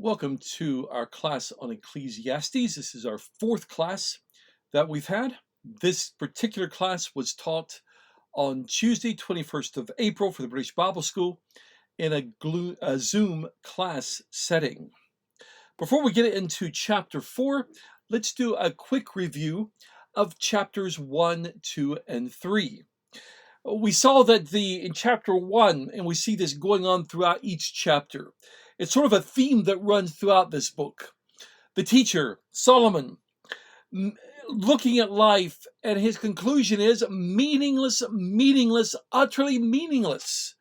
Welcome to our class on Ecclesiastes. This is our fourth class that we've had. This particular class was taught on Tuesday, 21st of April for the British Bible School in a Zoom class setting. Before we get into chapter 4, let's do a quick review of chapters 1, 2, and 3. We saw that in chapter 1, and we see this going on throughout each chapter. It's sort of a theme that runs throughout this book. The teacher, Solomon, looking at life, and his conclusion is meaningless, meaningless, utterly meaningless.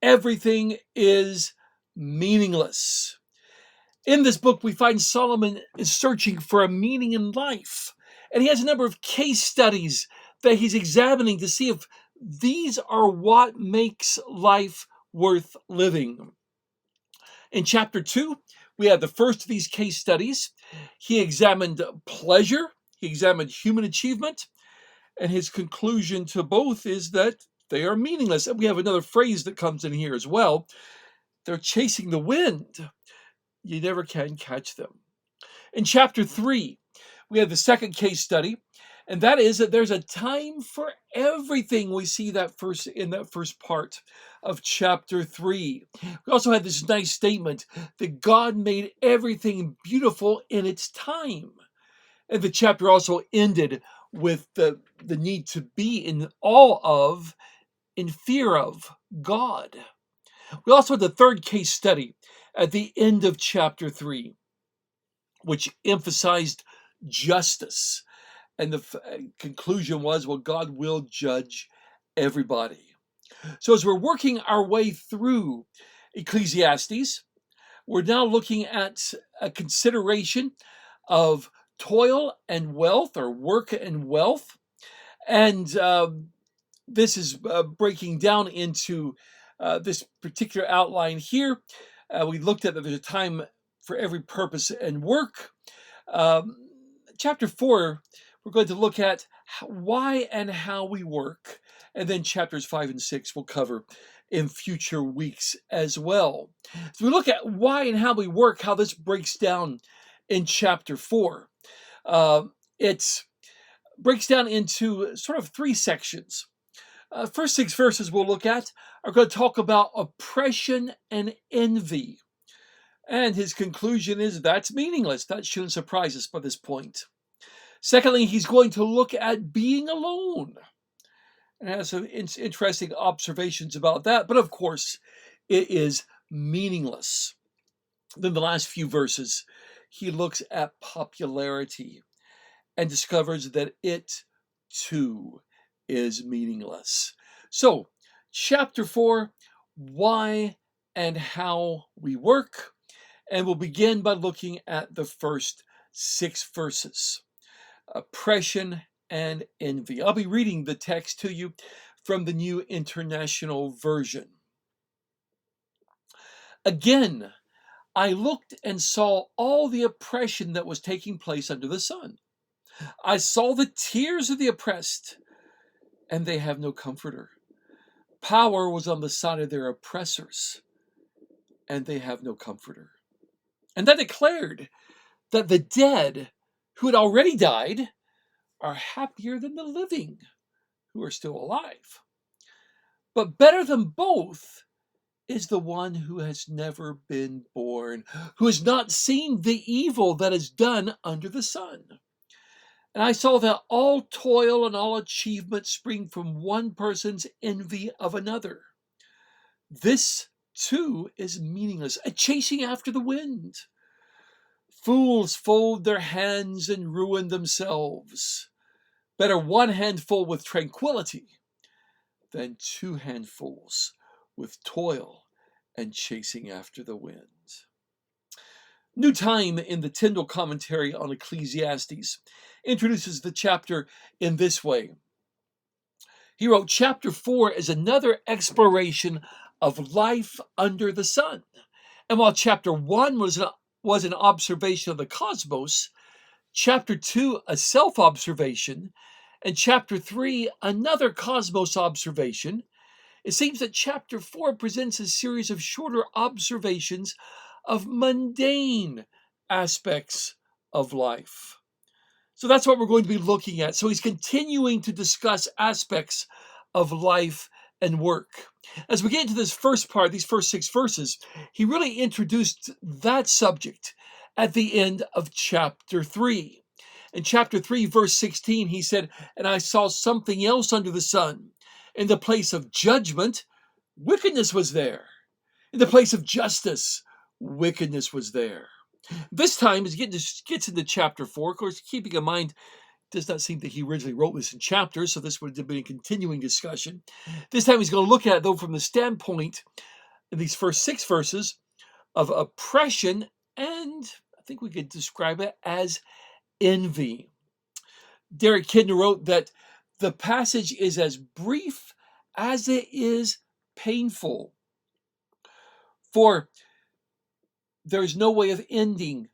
Everything is meaningless. In this book, we find Solomon is searching for a meaning in life, and he has a number of case studies that he's examining to see if these are what makes life worth living. In chapter 2, we have the first of these case studies. He examined pleasure, he examined human achievement, and his conclusion to both is that they are meaningless. And we have another phrase that comes in here as well. They're chasing the wind. You never can catch them. In chapter 3, we have the second case study, and that is that there's a time for everything. We see that in that first part of chapter 3. We also had this nice statement that God made everything beautiful in its time. And the chapter also ended with the need to be in fear of God. We also had the third case study at the end of chapter 3, which emphasized justice. And the conclusion was, well, God will judge everybody. So as we're working our way through Ecclesiastes, we're now looking at a consideration of toil and wealth, or work and wealth. And this is breaking down into this particular outline here. We looked at that there's a time for every purpose and work. Chapter 4, we're going to look at why and how we work. And then chapters 5 and 6 we'll cover in future weeks as well. So we look at why and how we work, how this breaks down in chapter 4. It breaks down into sort of three sections. First 6 verses we'll look at are going to talk about oppression and envy. And his conclusion is that's meaningless. That shouldn't surprise us by this point. Secondly, he's going to look at being alone and has some interesting observations about that. But of course, it is meaningless. Then the last few verses, he looks at popularity and discovers that it too is meaningless. So, chapter 4, why and how we work. And we'll begin by looking at the first 6 verses. Oppression and envy. I'll be reading the text to you from the New International Version. Again, I looked and saw all the oppression that was taking place under the sun. I saw the tears of the oppressed, and they have no comforter. Power was on the side of their oppressors, and they have no comforter. And I declared that the dead who had already died are happier than the living who are still alive. But better than both is the one who has never been born, who has not seen the evil that is done under the sun. And I saw that all toil and all achievement spring from one person's envy of another. This too is meaningless, a chasing after the wind. Fools fold their hands and ruin themselves. Better one handful with tranquility than 2 handfuls with toil and chasing after the wind. New Time in the Tyndale commentary on Ecclesiastes introduces the chapter in this way. He wrote, chapter 4 is another exploration of life under the sun. And while chapter 1 was an observation of the cosmos, chapter 2 a self-observation, and chapter 3 another cosmos observation, it seems that chapter 4 presents a series of shorter observations of mundane aspects of life. So that's what we're going to be looking at. So he's continuing to discuss aspects of life and work. As we get into this first part, these first 6 verses, he really introduced that subject at the end of chapter 3. In chapter 3, verse 16, he said, "And I saw something else under the sun. In the place of judgment, wickedness was there. In the place of justice, wickedness was there." This time, as he gets into chapter 4, of course, keeping in mind, it does not seem that he originally wrote this in chapters, so this would have been a continuing discussion. This time, he's going to look at it, though, from the standpoint, in these first 6 verses, of oppression, and I think we could describe it as envy. Derek Kidner wrote that the passage is as brief as it is painful. For there is no way of ending.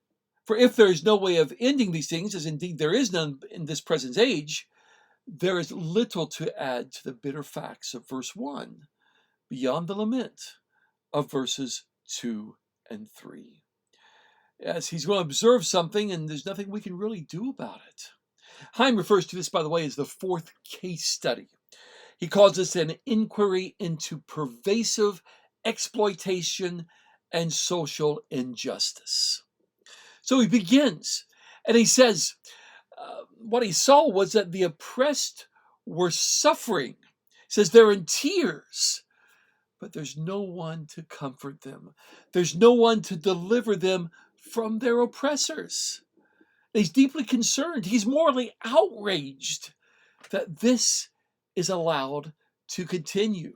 For if there is no way of ending these things, as indeed there is none in this present age, there is little to add to the bitter facts of verse 1, beyond the lament of verses 2 and 3. Yes, he's going to observe something, and there's nothing we can really do about it. Heim refers to this, by the way, as the 4th case study. He calls this an inquiry into pervasive exploitation and social injustice. So he begins, and he says, what he saw was that the oppressed were suffering. He says they're in tears, but there's no one to comfort them. There's no one to deliver them from their oppressors. He's deeply concerned. He's morally outraged that this is allowed to continue.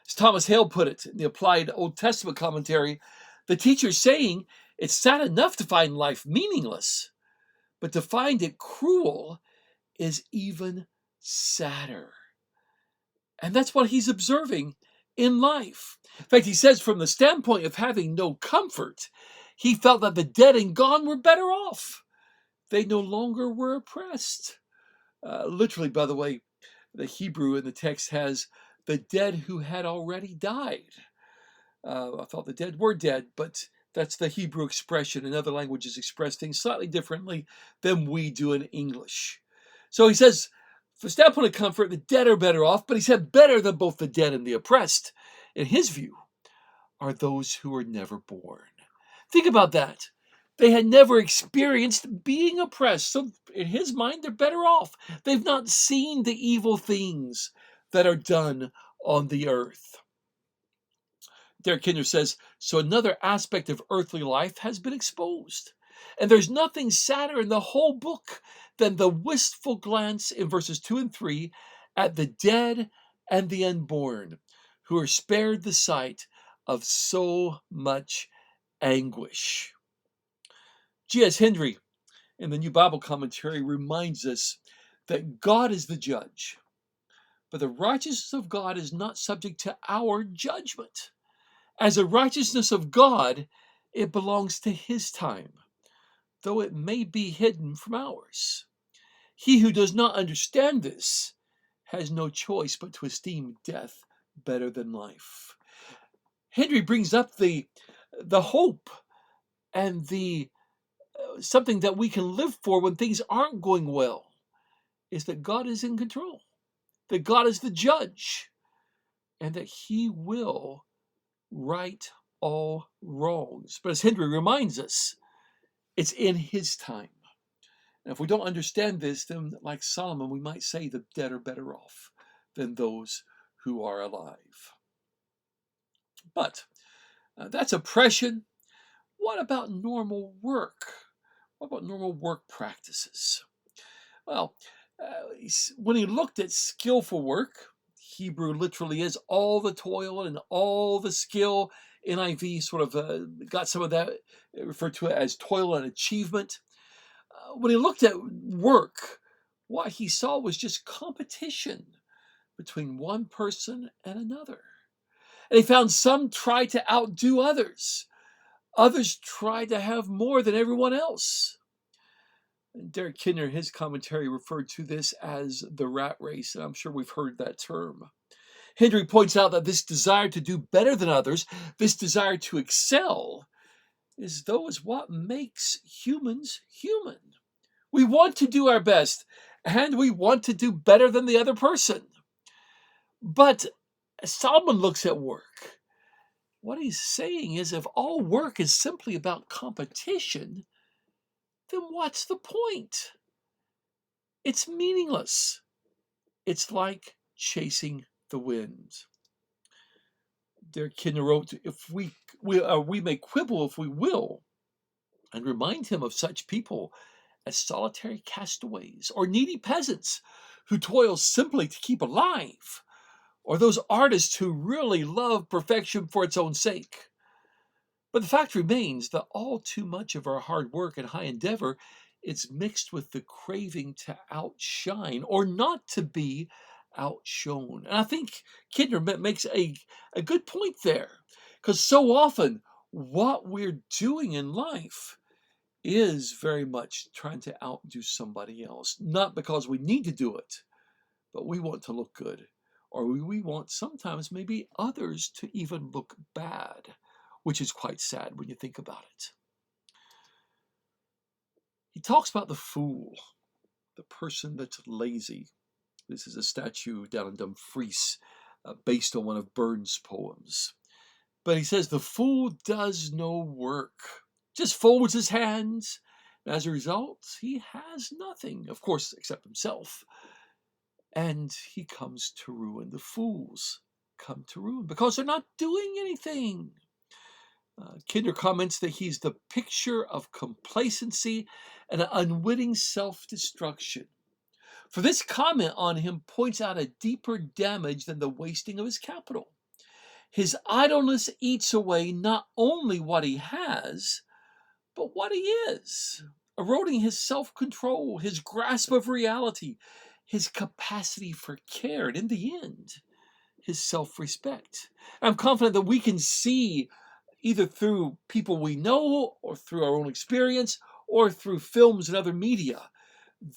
As Thomas Hale put it in the Applied Old Testament commentary, the teacher's saying it's sad enough to find life meaningless, but to find it cruel is even sadder. And that's what he's observing in life. In fact, he says from the standpoint of having no comfort, he felt that the dead and gone were better off. They no longer were oppressed. Literally, by the way, the Hebrew in the text has the dead who had already died. I thought the dead were dead, but that's the Hebrew expression. In other languages express things slightly differently than we do in English. So he says, from the standpoint of comfort, the dead are better off, but he said better than both the dead and the oppressed, in his view, are those who were never born. Think about that. They had never experienced being oppressed. So in his mind, they're better off. They've not seen the evil things that are done on the earth. Derek Kidner says, so another aspect of earthly life has been exposed. And there's nothing sadder in the whole book than the wistful glance in verses 2 and 3 at the dead and the unborn, who are spared the sight of so much anguish. G.S. Hendry, in the New Bible Commentary, reminds us that God is the judge, but the righteousness of God is not subject to our judgment. As the righteousness of God, it belongs to his time, though it may be hidden from ours. He who does not understand this has no choice but to esteem death better than life. Hendry brings up the hope and the something that we can live for when things aren't going well, is that God is in control, that God is the judge, and that he will right all wrongs. But as Hendry reminds us, it's in his time. And if we don't understand this, then like Solomon, we might say the dead are better off than those who are alive. But that's oppression. What about normal work? What about normal work practices? Well, when he looked at skillful work, Hebrew literally is all the toil and all the skill. NIV sort of got some of that, referred to it as toil and achievement. When he looked at work, what he saw was just competition between one person and another. And he found some try to outdo others. Others try to have more than everyone else. And Derek Kidner, in his commentary, referred to this as the rat race, and I'm sure we've heard that term. Hendry points out that this desire to do better than others, this desire to excel, is though is what makes humans human. We want to do our best, and we want to do better than the other person. But as Solomon looks at work, what he's saying is if all work is simply about competition, then what's the point? It's meaningless. It's like chasing the wind. Derek Kidner wrote, if we may quibble if we will, and remind him of such people as solitary castaways or needy peasants who toil simply to keep alive, or those artists who really love perfection for its own sake. But the fact remains that all too much of our hard work and high endeavor is mixed with the craving to outshine or not to be outshone. And I think Kidner makes a good point there, because so often what we're doing in life is very much trying to outdo somebody else, not because we need to do it, but we want to look good, or we want sometimes maybe others to even look bad, which is quite sad when you think about it. He talks about the fool, the person that's lazy. This is a statue down in Dumfries based on one of Burns' poems. But he says the fool does no work, just folds his hands, and as a result, he has nothing, of course, except himself. And he comes to ruin. The fools come to ruin because they're not doing anything. Kinder comments that he's the picture of complacency and unwitting self-destruction. For this comment on him points out a deeper damage than the wasting of his capital. His idleness eats away not only what he has, but what he is, eroding his self-control, his grasp of reality, his capacity for care, and in the end, his self-respect. I'm confident that we can see, either through people we know or through our own experience or through films and other media,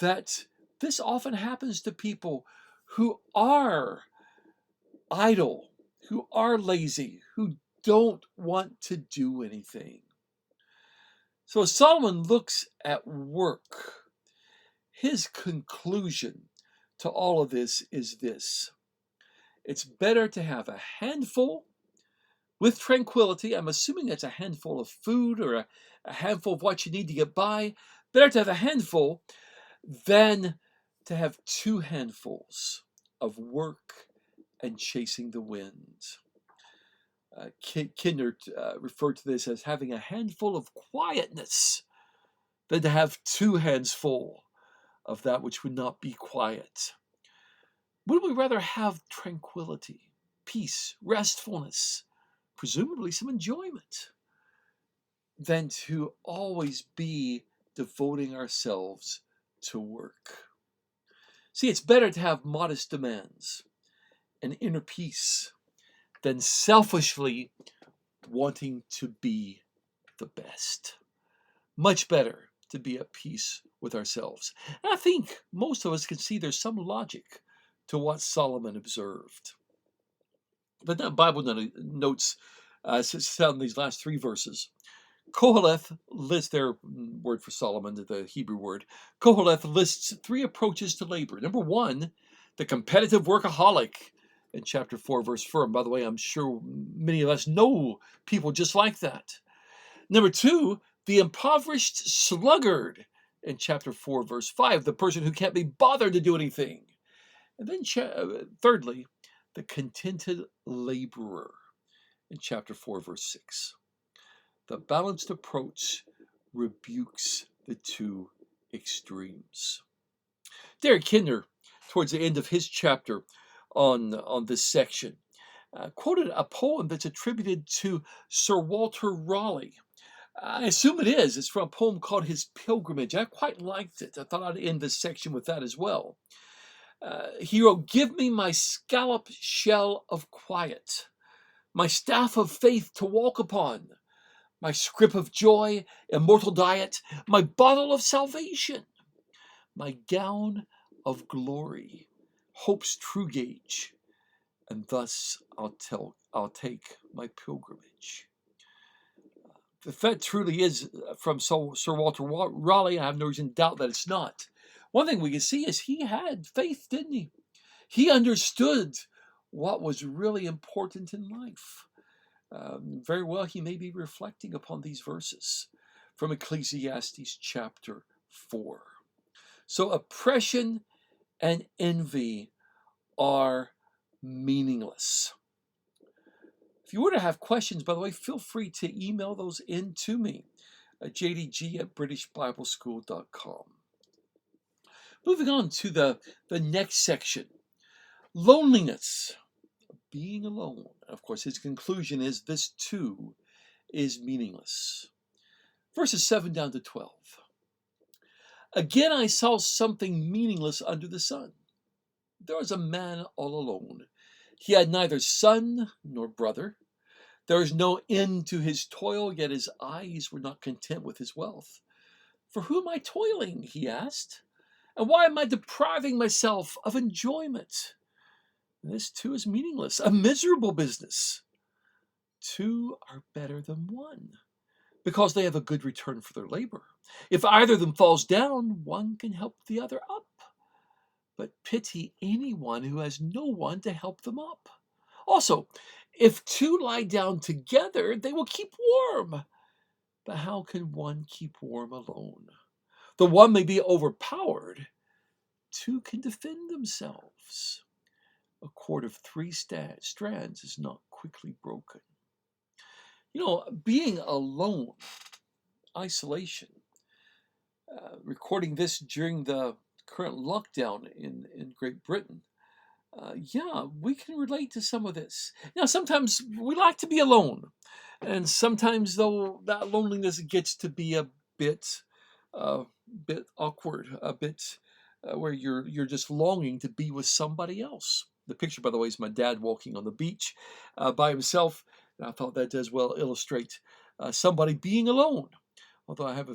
that this often happens to people who are idle, who are lazy, who don't want to do anything. So as Solomon looks at work, his conclusion to all of this is this: it's better to have a handful with tranquility. I'm assuming that's a handful of food or a handful of what you need to get by. Better to have a handful than to have two handfuls of work and chasing the wind. Kinder referred to this as having a handful of quietness than to have two hands full of that which would not be quiet. Would we rather have tranquility, peace, restfulness, presumably some enjoyment, than to always be devoting ourselves to work? See, it's better to have modest demands and inner peace than selfishly wanting to be the best. Much better to be at peace with ourselves. And I think most of us can see there's some logic to what Solomon observed. But the Bible notes found in these last three verses. Koheleth lists their word for Solomon, the Hebrew word. Koheleth lists three approaches to labor. Number one, the competitive workaholic in chapter 4, verse 4. And by the way, I'm sure many of us know people just like that. Number two, the impoverished sluggard in chapter 4, verse 5, the person who can't be bothered to do anything. And then thirdly, the contented laborer in chapter 4, verse 6. The balanced approach rebukes the two extremes. Derek Kinder, towards the end of his chapter on this section, quoted a poem that's attributed to Sir Walter Raleigh. I assume it is. It's from a poem called His Pilgrimage. I quite liked it. I thought I'd end this section with that as well. He wrote, "Give me my scallop shell of quiet, my staff of faith to walk upon, my scrip of joy, immortal diet, my bottle of salvation, my gown of glory, hope's true gauge, and thus I'll take my pilgrimage." If that truly is from Sir Walter Raleigh, I have no reason to doubt that it's not. One thing we can see is he had faith, didn't he? He understood what was really important in life. Very well, he may be reflecting upon these verses from Ecclesiastes chapter 4. So oppression and envy are meaningless. If you were to have questions, by the way, feel free to email those in to me at jdg@britishbibleschool.com. Moving on to the next section, loneliness, being alone. Of course, his conclusion is this too is meaningless. Verses 7 down to 12. Again, I saw something meaningless under the sun. There was a man all alone. He had neither son nor brother. There was no end to his toil, yet his eyes were not content with his wealth. For who am I toiling? He asked. And why am I depriving myself of enjoyment? This too is meaningless, a miserable business. Two are better than one, because they have a good return for their labor. If either of them falls down, one can help the other up. But pity anyone who has no one to help them up. Also, if two lie down together, they will keep warm. But how can one keep warm alone? The one may be overpowered. Two can defend themselves. A cord of three strands is not quickly broken. Being alone, isolation, recording this during the current lockdown in Great Britain, we can relate to some of this. Now, sometimes we like to be alone, and sometimes, though, that loneliness gets to be a bit awkward, a bit where you're just longing to be with somebody else. The picture, by the way, is my dad walking on the beach by himself, and I thought that does well illustrate somebody being alone. Although I have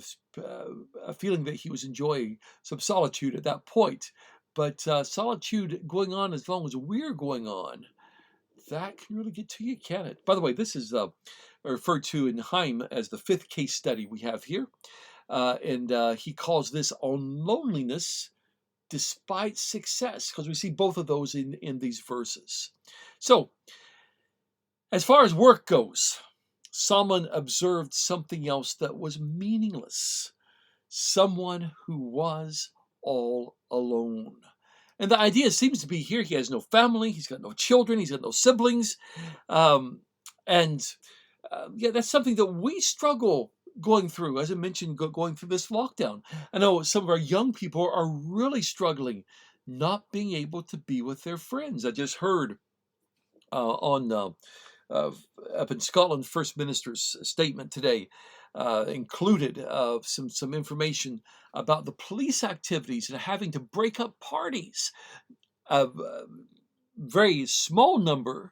a feeling that he was enjoying some solitude at that point. But solitude going on as long as we're going on, that can really get to you, can it? By the way, this is referred to in Heim as the fifth case study we have here. And he calls this on loneliness despite success, because we see both of those in these verses. So, as far as work goes, Solomon observed something else that was meaningless. Someone who was all alone. And the idea seems to be here, he has no family, he's got no children, he's got no siblings. That's something that we struggle going through, as I mentioned, going through this lockdown. I know some of our young people are really struggling, not being able to be with their friends. I just heard up in Scotland, First Minister's statement today included some information about the police activities and having to break up parties. A very small number,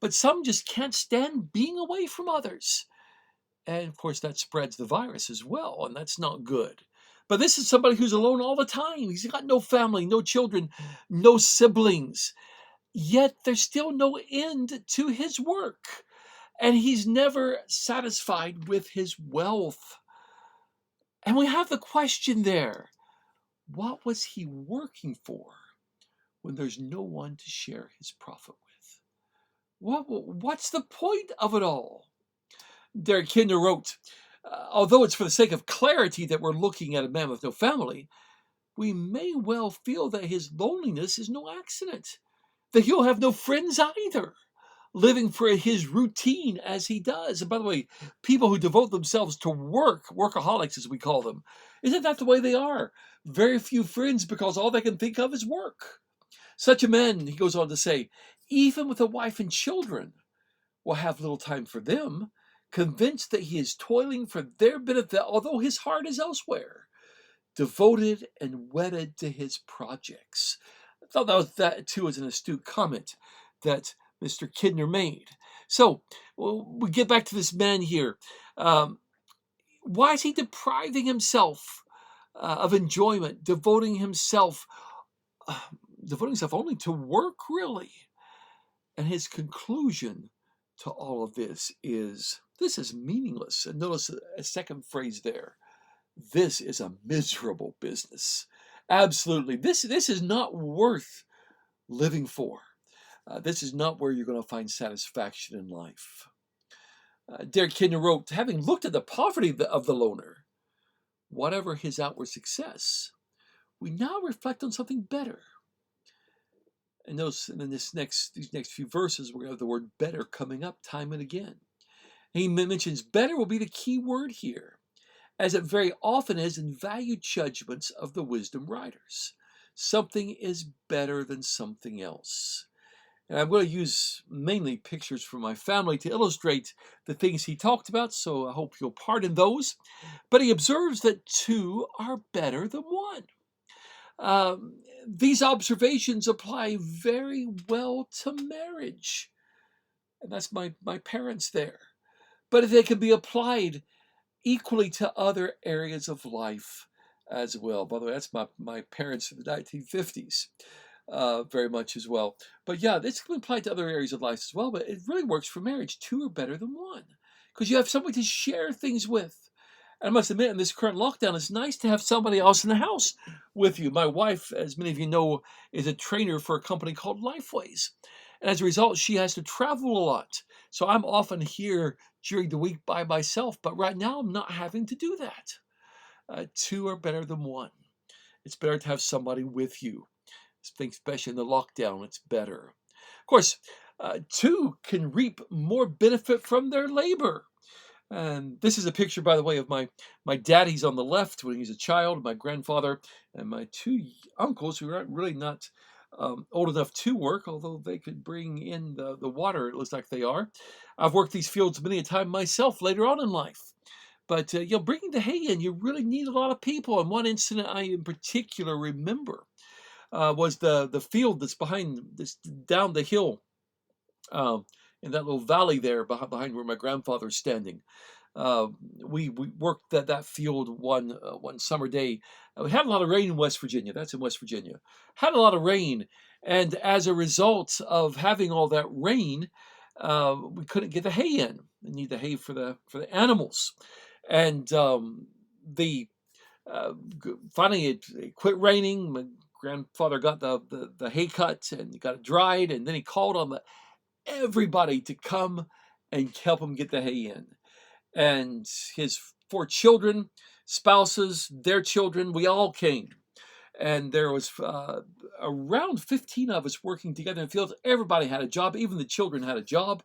but some just can't stand being away from others. And of course, that spreads the virus as well, and that's not good. But this is somebody who's alone all the time. He's got no family, no children, no siblings. Yet there's still no end to his work. And he's never satisfied with his wealth. And we have the question there, what was he working for when there's no one to share his profit with? What's the point of it all? Derek Kinder wrote, although it's for the sake of clarity that we're looking at a man with no family, we may well feel that his loneliness is no accident, that he'll have no friends either, living for his routine as he does. And by the way, people who devote themselves to work, workaholics as we call them, isn't that the way they are? Very few friends because all they can think of is work. Such a man, he goes on to say, even with a wife and children, will have little time for them, convinced that he is toiling for their benefit, although his heart is elsewhere, devoted and wedded to his projects. I thought that too was an astute comment that Mr. Kidner made. So we get back to this man here. Why is he depriving himself of enjoyment, devoting himself only to work, really? And his conclusion to all of this is This is meaningless. And notice a second phrase there. This is a miserable business. Absolutely. This is not worth living for. This is not where you're going to find satisfaction in life. Derek Kidner wrote, having looked at the poverty of the loner, whatever his outward success, we now reflect on something better. And notice in these next few verses, we're going to have the word better coming up time and again. He mentions better will be the key word here, as it very often is in value judgments of the wisdom writers. Something is better than something else. And I'm going to use mainly pictures from my family to illustrate the things he talked about, so I hope you'll pardon those. But he observes that two are better than one. These observations apply very well to marriage. And that's my parents there. But they can be applied equally to other areas of life as well. By the way, that's my parents in the 1950s. Very much as well. But yeah, this can be applied to other areas of life as well, but it really works for marriage. Two are better than one because you have somebody to share things with. And I must admit, in this current lockdown, it's nice to have somebody else in the house with you. My wife, as many of you know, is a trainer for a company called Lifeways. And as a result, she has to travel a lot. So I'm often here during the week by myself, but right now I'm not having to do that. Two are better than one. It's better to have somebody with you. I think especially in the lockdown, it's better. Of course, two can reap more benefit from their labor. And this is a picture, by the way, of my daddy's on the left when he was a child, my grandfather, and my two uncles who are really not old enough to work, although they could bring in the water, it looks like they are. I've worked these fields many a time myself later on in life. But bringing the hay in, you really need a lot of people. And one incident I in particular remember was the field that's behind this down the hill in that little valley there behind where my grandfather's standing. We worked that field one summer day. We had a lot of rain in West Virginia. That's in West Virginia. Had a lot of rain, and as a result of having all that rain, we couldn't get the hay in. We need the hay for the animals, and the finally it quit raining. My grandfather got the hay cut and got it dried, and then he called on everybody to come and help him get the hay in. And his 4 children, spouses, their children, we all came. And there was around 15 of us working together in the fields. Everybody had a job. Even the children had a job.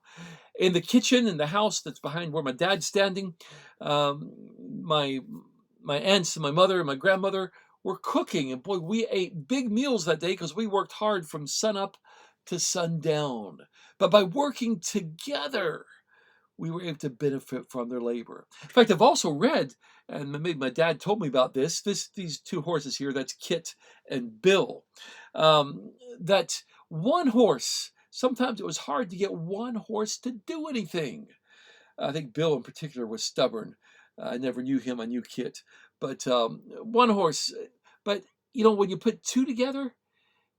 In the kitchen, in the house that's behind where my dad's standing, my aunts and my mother and my grandmother were cooking. And boy, we ate big meals that day because we worked hard from sunup to sundown. But by working together, we were able to benefit from their labor. In fact, I've also read, and maybe my dad told me about these 2 horses here, that's Kit and Bill, that one horse, sometimes it was hard to get one horse to do anything. I think Bill in particular was stubborn. I never knew him, I knew Kit. But one horse, but when you put 2 together,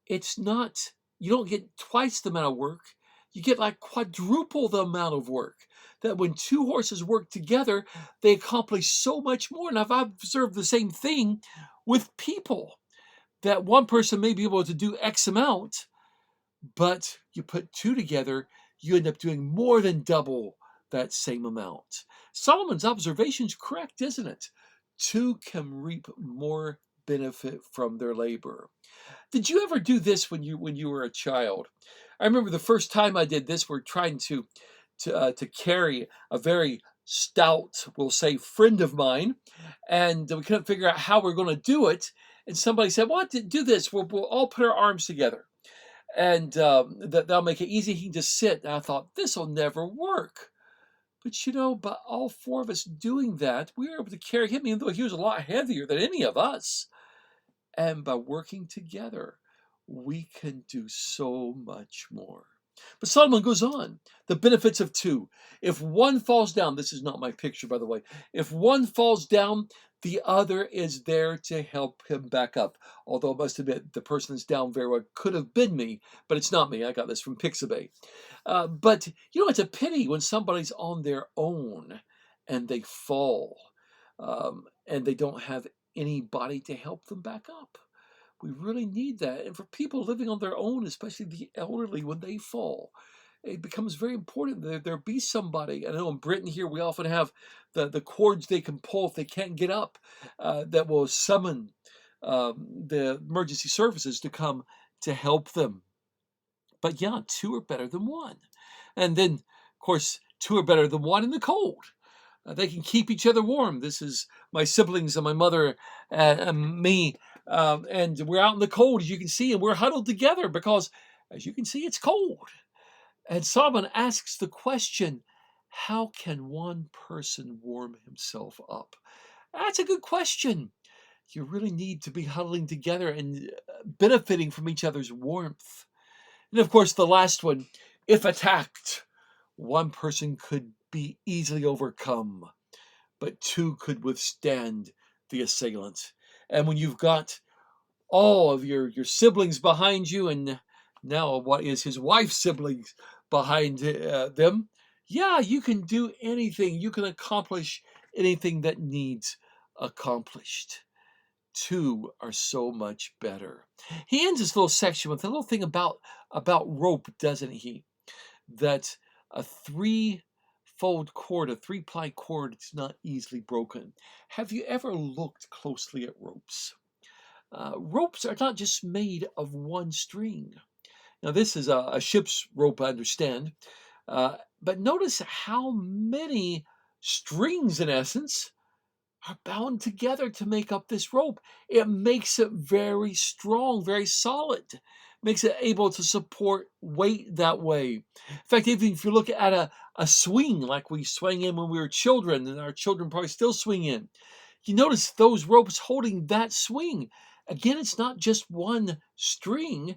it's not, you don't get twice the amount of work. You get like quadruple the amount of work. That when 2 horses work together, they accomplish so much more. And I've observed the same thing with people. That one person may be able to do X amount, but you put 2 together, you end up doing more than double that same amount. Solomon's observation is correct, isn't it? 2 can reap more benefit from their labor. Did you ever do this when you were a child? I remember the first time I did this. We're trying to carry a very stout, we'll say, friend of mine, and we couldn't figure out how we're going to do it. And somebody said, "Well, do this. We'll all put our arms together, and that'll make it easy. He can just sit." And I thought, this will never work. But by all 4 of us doing that, we were able to carry him, even though he was a lot heavier than any of us. And by working together, we can do so much more. But Solomon goes on. The benefits of two. If one falls down, this is not my picture, by the way. If one falls down, the other is there to help him back up. Although I must admit, the person that's down very well could have been me, but it's not me. I got this from Pixabay. But, it's a pity when somebody's on their own and they fall and they don't have anybody to help them back up. We really need that. And for people living on their own, especially the elderly, when they fall, it becomes very important that there be somebody. I know in Britain here, we often have the cords they can pull if they can't get up that will summon the emergency services to come to help them. But yeah, two are better than one. And then, of course, two are better than one in the cold. They can keep each other warm. This is my siblings and my mother and me. And we're out in the cold, as you can see, and we're huddled together because, as you can see, it's cold. And Solomon asks the question, how can one person warm himself up? That's a good question. You really need to be huddling together and benefiting from each other's warmth. And of course, the last one, if attacked, one person could be easily overcome, but two could withstand the assailant. And when you've got all of your siblings behind you, and now what is his wife's siblings behind them, yeah, you can do anything. You can accomplish anything that needs accomplished. Two are so much better. He ends this little section with a little thing about rope, doesn't he? That a three-fold cord, a three-ply cord, is not easily broken. Have you ever looked closely at ropes? Ropes are not just made of one string. Now, this is a ship's rope, I understand. But notice how many strings, in essence, are bound together to make up this rope. It makes it very strong, very solid. Makes it able to support weight that way. In fact, even if you look at a swing like we swung in when we were children, and our children probably still swing in, you notice those ropes holding that swing. Again, it's not just one string,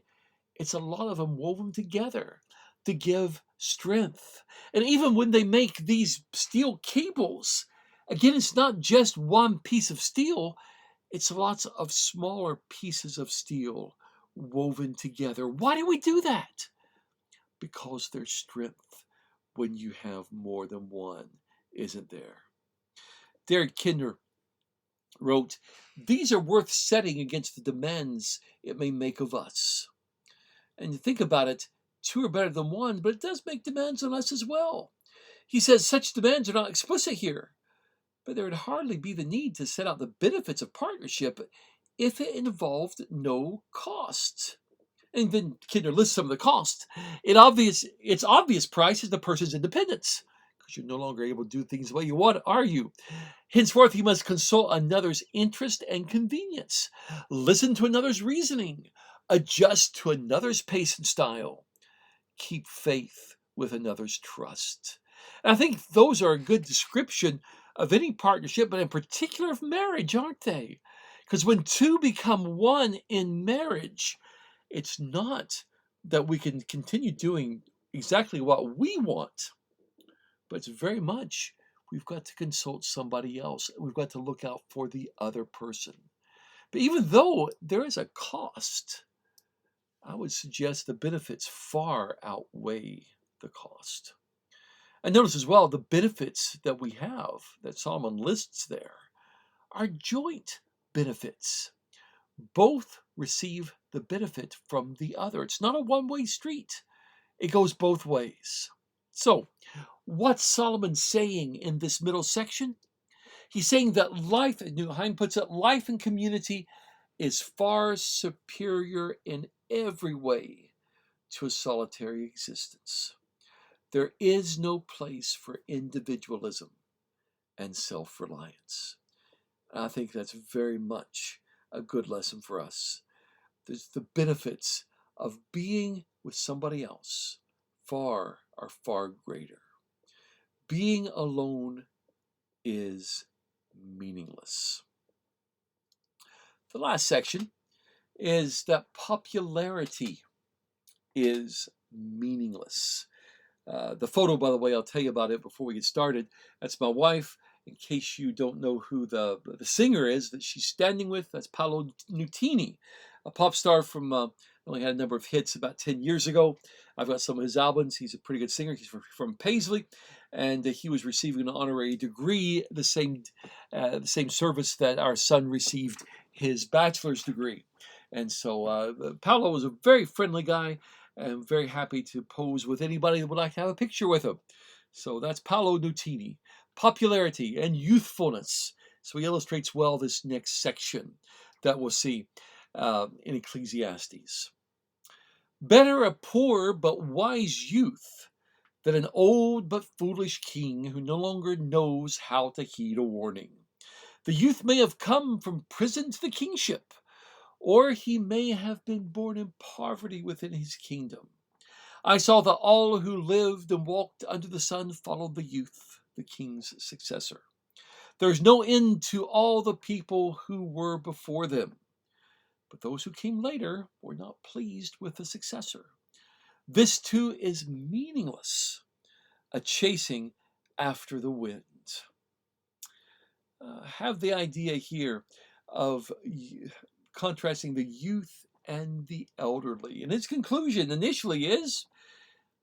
it's a lot of them woven together to give strength. And even when they make these steel cables, again, it's not just one piece of steel, it's lots of smaller pieces of steel woven together. Why do we do that? Because there's strength when you have more than one, isn't there? Derek Kidner wrote, "These are worth setting against the demands it may make of us." And you think about it, two are better than one, but it does make demands on us as well. He says such demands are not explicit here, but there would hardly be the need to set out the benefits of partnership if it involved no cost. And then Kidner lists some of the costs. Its obvious price is the person's independence, because you're no longer able to do things the way you want, are you? Henceforth, he must consult another's interest and convenience, listen to another's reasoning, adjust to another's pace and style, keep faith with another's trust. And I think those are a good description of any partnership, but in particular of marriage, aren't they? Because when two become one in marriage, it's not that we can continue doing exactly what we want, but it's very much we've got to consult somebody else. We've got to look out for the other person. But even though there is a cost, I would suggest the benefits far outweigh the cost. And notice as well the benefits that we have that Solomon lists there are joint benefits. Both receive the benefit from the other. It's not a one-way street. It goes both ways. So, what's Solomon saying in this middle section? He's saying that life, Neuheim puts it, life in community is far superior in every way to a solitary existence. There is no place for individualism and self-reliance. I think that's very much a good lesson for us. There's the benefits of being with somebody else are far greater. Being alone is meaningless. The last section is that popularity is Meaningless. The photo, by the way, I'll tell you about it before we get started. That's my wife. In case you don't know who the singer is that she's standing with, that's Paolo Nutini, a pop star from, only had a number of hits about 10 years ago. I've got some of his albums. He's a pretty good singer. He's from Paisley, and he was receiving an honorary degree, the same service that our son received his bachelor's degree. And so Paolo was a very friendly guy, and very happy to pose with anybody that would like to have a picture with him. So that's Paolo Nutini. Popularity and youthfulness. So he illustrates well this next section that we'll see in Ecclesiastes. Better a poor but wise youth than an old but foolish king who no longer knows how to heed a warning. The youth may have come from prison to the kingship, or he may have been born in poverty within his kingdom. I saw that all who lived and walked under the sun followed the youth, the king's successor. There is no end to all the people who were before them, but those who came later were not pleased with the successor. This too is meaningless, a chasing after the wind. Have the idea here of contrasting the youth and the elderly. And its conclusion initially is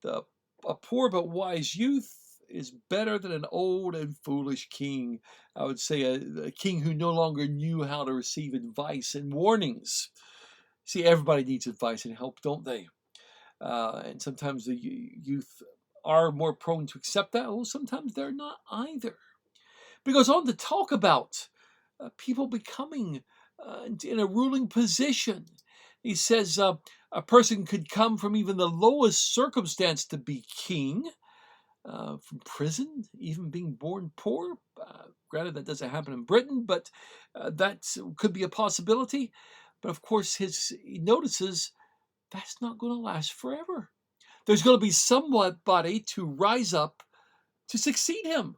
a poor but wise youth is better than an old and foolish king. I would say a king who no longer knew how to receive advice and warnings. See, everybody needs advice and help, don't they? And sometimes the youth are more prone to accept that. Well, sometimes they're not either. But he goes on to talk about people becoming in a ruling position. He says a person could come from even the lowest circumstance to be king, from prison, even being born poor. Granted, that doesn't happen in Britain, but that could be a possibility. But of course, he notices that's not going to last forever. There's going to be somebody to rise up to succeed him.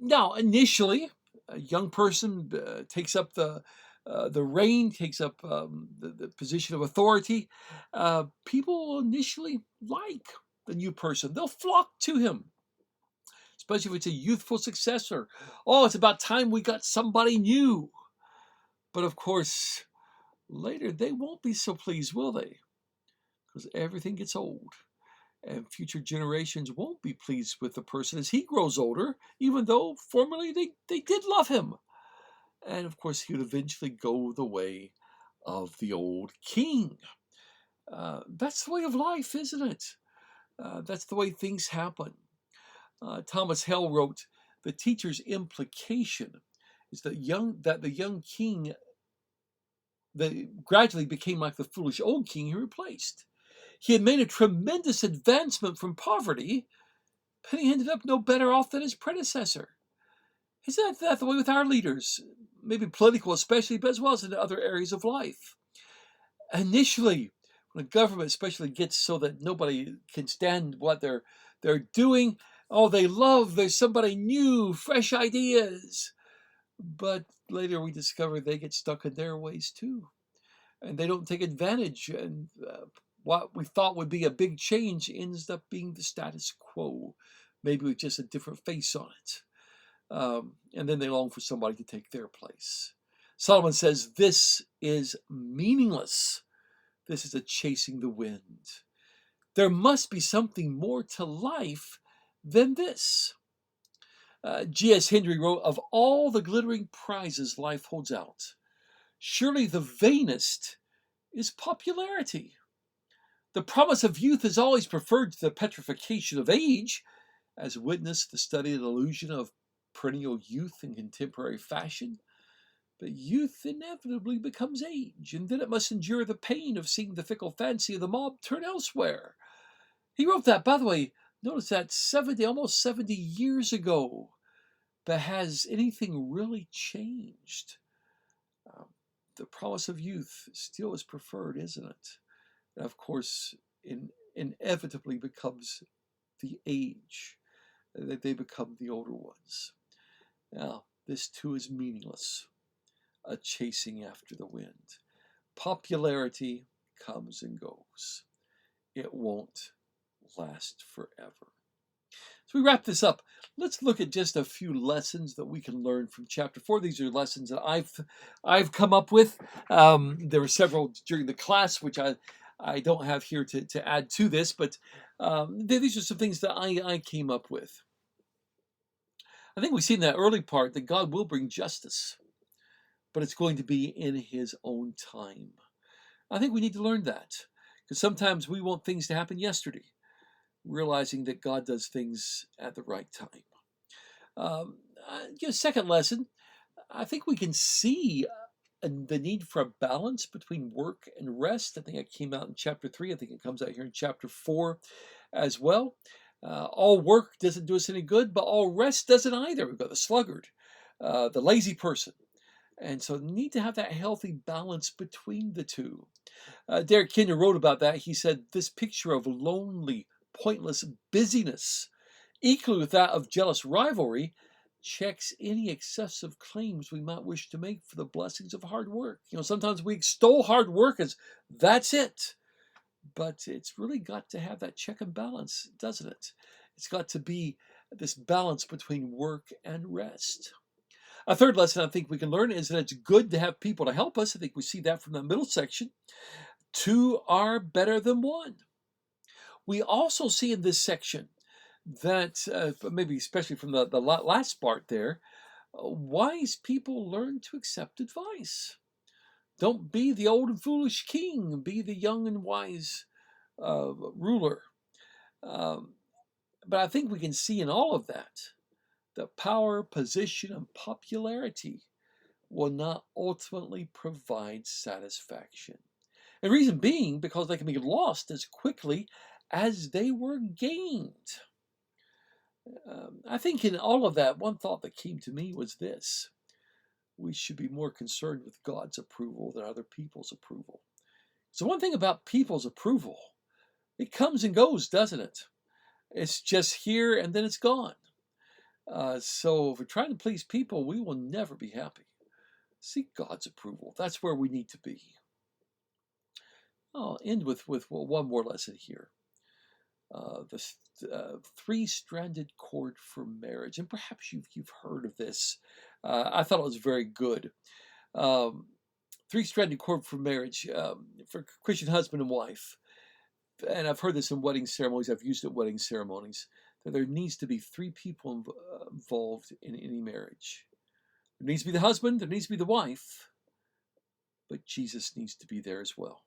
Now, initially, a young person takes up the reign, takes up the position of authority. People will initially like the new person. They'll flock to him, especially if it's a youthful successor. Oh, it's about time we got somebody new. But of course, later they won't be so pleased, will they? Because everything gets old. And future generations won't be pleased with the person as he grows older, even though formerly they did love him. And of course, he would eventually go the way of the old king. That's the way of life, isn't it? That's the way things happen. Thomas Hale wrote, "The teacher's implication is that the young king that gradually became like the foolish old king he replaced. He had made a tremendous advancement from poverty, but he ended up no better off than his predecessor." Isn't that the way with our leaders? Maybe political especially, but as well as in other areas of life. Initially, when a government especially gets so that nobody can stand what they're doing, oh, there's somebody new, fresh ideas. But later we discover they get stuck in their ways too. And they don't take advantage. And what we thought would be a big change ends up being the status quo, maybe with just a different face on it. And then they long for somebody to take their place. Solomon says, this is meaningless. This is a chasing the wind. There must be something more to life than this. G.S. Hendry wrote, of all the glittering prizes life holds out, surely the vainest is popularity. The promise of youth is always preferred to the petrification of age, as witness the studied illusion of perennial youth in contemporary fashion. But youth inevitably becomes age, and then it must endure the pain of seeing the fickle fancy of the mob turn elsewhere. He wrote that, by the way, notice that almost 70 years ago. But has anything really changed? The promise of youth still is preferred, isn't it? And of course, inevitably becomes the age, that they become the older ones. Now, this too is meaningless, a chasing after the wind. Popularity comes and goes. it won't last forever. So we wrap this up. Let's look at just a few lessons that we can learn from chapter 4. These are lessons that I've come up with. There were several during the class, which I don't have here to add to this, but these are some things that I came up with. I think we see in that early part that God will bring justice, but it's going to be in his own time. I think we need to learn that, because sometimes we want things to happen yesterday, realizing that God does things at the right time. Second lesson, I think we can see the need for a balance between work and rest. I think it came out in chapter 3. I think it comes out here in chapter 4 as well. All work doesn't do us any good, but all rest doesn't either. We've got the sluggard, the lazy person. And so need to have that healthy balance between the two. Derek Kinder wrote about that. He said, this picture of lonely, pointless busyness, equally with that of jealous rivalry, checks any excessive claims we might wish to make for the blessings of hard work. Sometimes we extol hard work as that's it. But it's really got to have that check and balance, doesn't it? It's got to be this balance between work and rest. A third lesson I think we can learn is that it's good to have people to help us. I think we see that from the middle section. Two are better than one. We also see in this section that, maybe especially from the last part there, wise people learn to accept advice. Don't be the old and foolish king. Be the young and wise ruler. But I think we can see in all of that power, position, and popularity will not ultimately provide satisfaction. The reason being because they can be lost as quickly as they were gained. I think in all of that, one thought that came to me was this: we should be more concerned with God's approval than other people's approval. So one thing about people's approval, it comes and goes, doesn't it? It's just here and then it's gone. So if we're trying to please people, we will never be happy. Seek God's approval. That's where we need to be. I'll end with one more lesson here. The three-stranded cord for marriage. And perhaps you've heard of this. I thought it was very good. Three-stranded cord for marriage for Christian husband and wife. And I've heard this in wedding ceremonies. I've used it at wedding ceremonies. That there needs to be three people involved in any marriage. There needs to be the husband. There needs to be the wife. But Jesus needs to be there as well.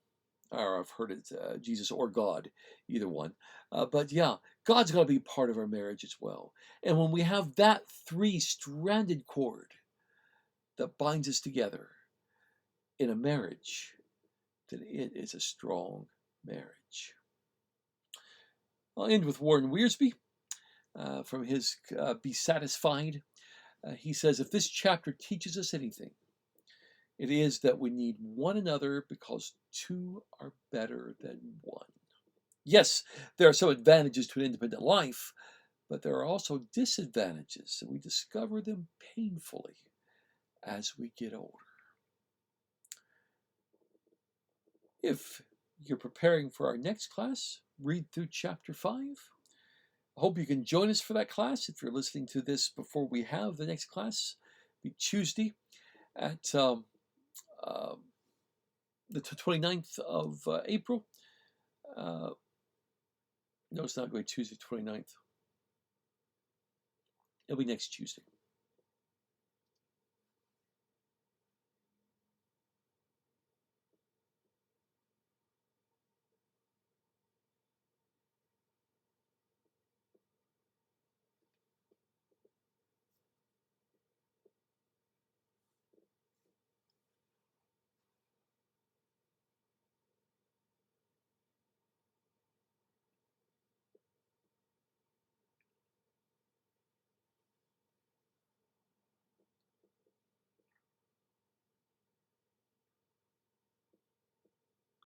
Or I've heard it, Jesus or God, either one. But yeah, God's got to be part of our marriage as well. And when we have that three-stranded cord that binds us together in a marriage, then it is a strong marriage. I'll end with Warren Wiersbe from his Be Satisfied. He says, if this chapter teaches us anything, it is that we need one another because two are better than one. Yes, there are some advantages to an independent life, but there are also disadvantages, and we discover them painfully as we get older. If you're preparing for our next class, read through chapter 5. I hope you can join us for that class. If you're listening to this before we have the next class, it'll be Tuesday at the 29th of April. No, it's not going Tuesday, 29th. It'll be next Tuesday.